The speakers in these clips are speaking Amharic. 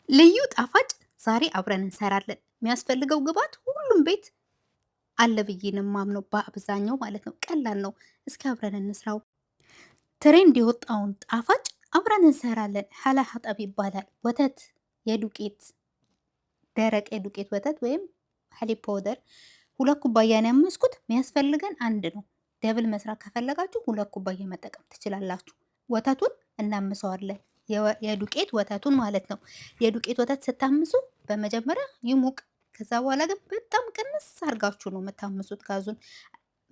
ልዩ ጣፋጭ ዛሬ አብረን እንሰራለን። የሚያስፈልገው ግብአት ሁሉም ቤት አለ ብዬ ነው የማምነው፣ በአብዛኛው ማለት ነው። ቀላል ነው። እስኪ አብረን እንስራው። ትሬንድ የወጣውን ጣፋጭ አብረን እንሰራለን። ሀላ ሀጠብ ይባላል። ወተት፣ የዱቄት ደረቅ የዱቄት ወተት ወይም ሀሊብ ፓውደር 2 ኩባያ ነው ያመስኩት። የሚያስፈልገን አንድ ነው። ደብል መስራት ከፈለጋችሁ 2 ኩባያ መጠቀም ትችላላችሁ። ወተቱን እናምሰዋለን። የዱቄት ወተቱን ማለት ነው። የዱቄት ወተት ስታምሱ በመጀመሪያ ይሙቅ። ከዛ በኋላ ግን በጣም ቅንስ አድርጋችሁ ነው የምታምሱት ጋዙን።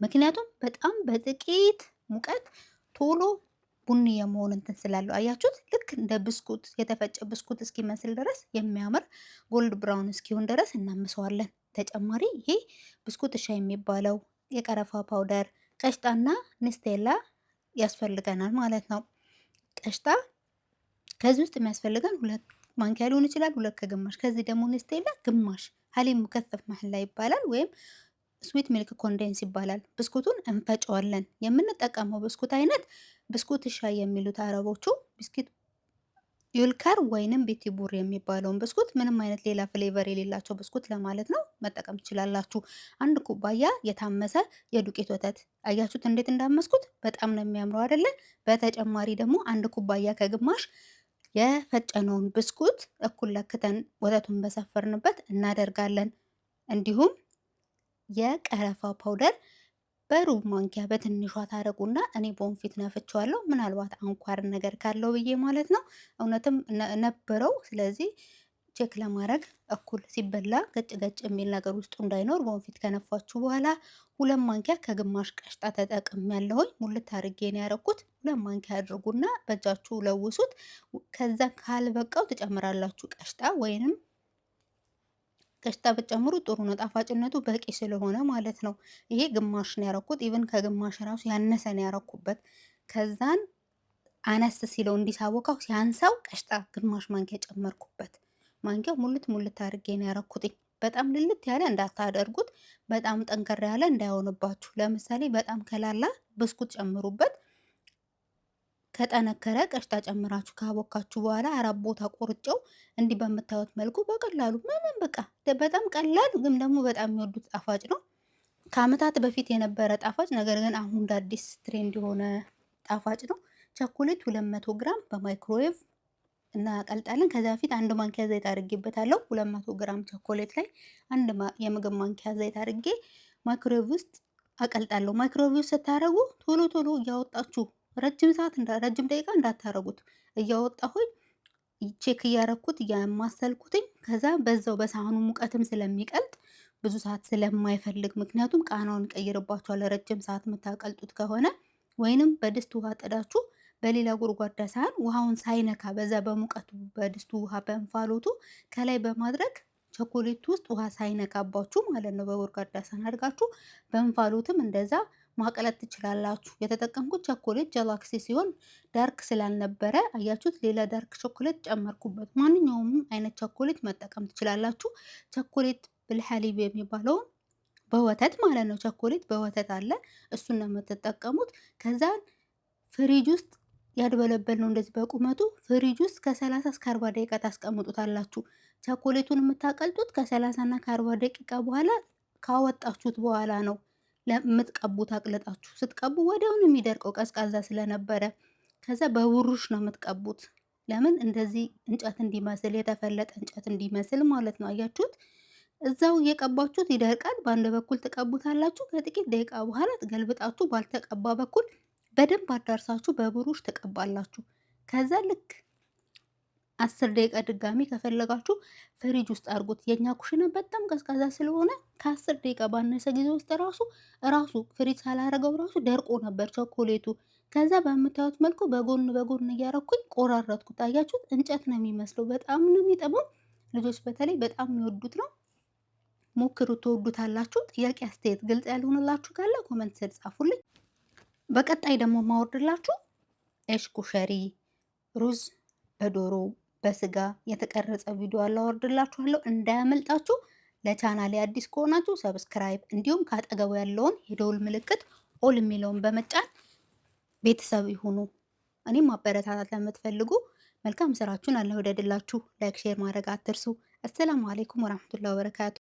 ምክንያቱም በጣም በጥቂት ሙቀት ቶሎ ቡኒ የመሆን እንትን ስላለው አያችሁት። ልክ እንደ ብስኩት የተፈጨ ብስኩት እስኪመስል ድረስ የሚያምር ጎልድ ብራውን እስኪሆን ድረስ እናምሰዋለን። ተጨማሪ ይሄ ብስኩት ሻይ የሚባለው የቀረፋ ፓውደር፣ ቀሽጣና ኔስቴላ ያስፈልገናል ማለት ነው። ቀሽጣ ከዚህ ውስጥ የሚያስፈልገን 2 ማንኪያ ሊሆን ይችላል፣ 2 ከግማሽ። ከዚህ ደግሞ ኔስቴላ ግማሽ። ሀሊብ ሙከተፍ መሐላ ይባላል ወይም ስዊት ሚልክ ኮንዴንስ ይባላል። ብስኩቱን እንፈጨዋለን። የምንጠቀመው ብስኩት አይነት ብስኩት ሻይ የሚሉት አረቦቹ ቢስኪት ዩልከር ወይንም ቤቲ ቡር የሚባለውን ብስኩት፣ ምንም አይነት ሌላ ፍሌቨር የሌላቸው ብስኩት ለማለት ነው፣ መጠቀም ትችላላችሁ። 1 ኩባያ የታመሰ የዱቄት ወተት። አያችሁት እንዴት እንዳመስኩት? በጣም ነው የሚያምረው አይደለ? በተጨማሪ ደግሞ 1 ኩባያ ከግማሽ የፈጨነውን ብስኩት እኩል ለክተን ወተቱን በሰፈርንበት እናደርጋለን። እንዲሁም የቀረፋ ፓውደር በሩብ ማንኪያ በትንሿ ታረጉና እኔ በወንፊት ነፍቼዋለሁ። ምናልባት አንኳር ነገር ካለው ብዬ ማለት ነው። እውነትም ነበረው። ስለዚህ ቼክ ለማድረግ እኩል ሲበላ ገጭ ገጭ የሚል ነገር ውስጡ እንዳይኖር በወንፊት ከነፋችሁ በኋላ 2 ማንኪያ ከግማሽ ቀሽጣ ተጠቅም ያለሁኝ። ሙልት አድርጌ ነው ያረኩት። 2 ማንኪያ አድርጉና በእጃችሁ ለውሱት። ከዛ ካልበቃው ትጨምራላችሁ ቀሽጣ ወይንም ቀሽጣ ብትጨምሩ ጥሩ ነው። ጣፋጭነቱ በቂ ስለሆነ ማለት ነው። ይሄ ግማሽ ነው ያረኩት። ኢቭን ከግማሽ ራሱ ያነሰ ነው ያረኩበት። ከዛን አነስ ሲለው እንዲሳቦካው ሲያንሳው ቀሽጣ ግማሽ ማንኪያ ጨመርኩበት። ማንኪያው ሙልት ሙልት አድርጌ ነው ያረኩትኝ። በጣም ልልት ያለ እንዳታደርጉት፣ በጣም ጠንከር ያለ እንዳይሆንባችሁ። ለምሳሌ በጣም ከላላ ብስኩት ጨምሩበት። ከጠነከረ ቀሽታ ጨምራችሁ ካቦካችሁ በኋላ 4 ቦታ ቆርጬው እንዲህ በምታዩት መልኩ በቀላሉ ምንም በቃ በጣም ቀላል ግን ደግሞ በጣም የሚወዱት ጣፋጭ ነው። ከአመታት በፊት የነበረ ጣፋጭ ነገር ግን አሁን እንደ አዲስ ትሬንድ የሆነ ጣፋጭ ነው። ቸኮሌት 200 ግራም በማይክሮዌቭ እናቀልጣለን። ከዚያ በፊት 1 ማንኪያ ዘይት አድርጌበታለሁ። 200 ግራም ቸኮሌት ላይ የምግብ ማንኪያ ዘይት አድርጌ ማይክሮዌቭ ውስጥ አቀልጣለሁ። ማይክሮዌቭ ውስጥ ስታደርጉ ቶሎ ቶሎ እያወጣችሁ ረጅም ደቂቃ እንዳታረጉት፣ እያወጣሁኝ ቼክ እያረኩት እያማሰልኩትኝ። ከዛ በዛው በሳህኑ ሙቀትም ስለሚቀልጥ ብዙ ሰዓት ስለማይፈልግ፣ ምክንያቱም ቃናውን ይቀይርባችኋል ረጅም ሰዓት የምታቀልጡት ከሆነ። ወይንም በድስት ውሃ ጥዳችሁ በሌላ ጎድጓዳ ሳህን ውሃውን ሳይነካ በዛ በሙቀቱ በድስቱ ውሃ በእንፋሎቱ ከላይ በማድረግ ቸኮሌቱ ውስጥ ውሃ ሳይነካባችሁ ማለት ነው። በጎድጓዳ ሳህን አድርጋችሁ በእንፋሎትም እንደዛ ማቅለጥ ትችላላችሁ። የተጠቀምኩት ቸኮሌት ጀላክሲ ሲሆን ዳርክ ስላልነበረ አያችሁት፣ ሌላ ዳርክ ቸኮሌት ጨመርኩበት። ማንኛውም አይነት ቸኮሌት መጠቀም ትችላላችሁ። ቸኮሌት ብልሐሊብ የሚባለውን በወተት ማለት ነው። ቸኮሌት በወተት አለ፣ እሱን ነው የምትጠቀሙት። ከዛ ፍሪጅ ውስጥ ያድበለበል ነው እንደዚህ በቁመቱ ፍሪጅ ውስጥ ከ30 እስከ 40 ደቂቃ ታስቀምጡታላችሁ። ቸኮሌቱን የምታቀልጡት ከ30 እና ከ40 ደቂቃ በኋላ ካወጣችሁት በኋላ ነው ለምትቀቡት። አቅልጣችሁ ስትቀቡ ወዲያውኑ የሚደርቀው ቀዝቃዛ ስለነበረ። ከዛ በቡሩሽ ነው የምትቀቡት። ለምን እንደዚህ እንጨት እንዲመስል የተፈለጠ እንጨት እንዲመስል ማለት ነው። አያችሁት? እዛው እየቀባችሁት ይደርቃል። በአንድ በኩል ትቀቡታላችሁ። ከጥቂት ደቂቃ በኋላ ገልብጣችሁ ባልተቀባ በኩል በደንብ አዳርሳችሁ በብሩሽ ትቀባላችሁ። ከዛ ልክ 10 ደቂቃ ድጋሚ ከፈለጋችሁ ፍሪጅ ውስጥ አድርጉት። የኛ ኩሽና በጣም ቀዝቃዛ ስለሆነ ከ10 ደቂቃ ባነሰ ጊዜ ውስጥ ራሱ ፍሪጅ ሳላረገው ራሱ ደርቆ ነበር ቸኮሌቱ። ከዛ በምታዩት መልኩ በጎን በጎን እያረኩኝ ቆራረጥኩት። አያችሁት? እንጨት ነው የሚመስለው። በጣም ነው የሚጠመው። ልጆች በተለይ በጣም የሚወዱት ነው። ሞክሩ፣ ትወዱታላችሁ። ጥያቄ አስተያየት፣ ግልጽ ያልሆነላችሁ ካለ ኮመንት ስር ጻፉልኝ። በቀጣይ ደግሞ ማወርድላችሁ ኤሽ ኩሸሪ ሩዝ በዶሮ በስጋ የተቀረጸ ቪዲዮ አላወርድላችኋለሁ፣ እንዳያመልጣችሁ። ለቻናሌ አዲስ ከሆናችሁ ሰብስክራይብ፣ እንዲሁም ካጠገቡ ያለውን የደውል ምልክት ኦል የሚለውን በመጫን ቤተሰብ ይሁኑ። እኔም ማበረታታት ለምትፈልጉ መልካም ስራችሁን አላህ ይውደድላችሁ። ላይክ ሼር ማድረግ አትርሱ። አሰላሙ አሌይኩም ወራህመቱላሂ ወበረካቱ።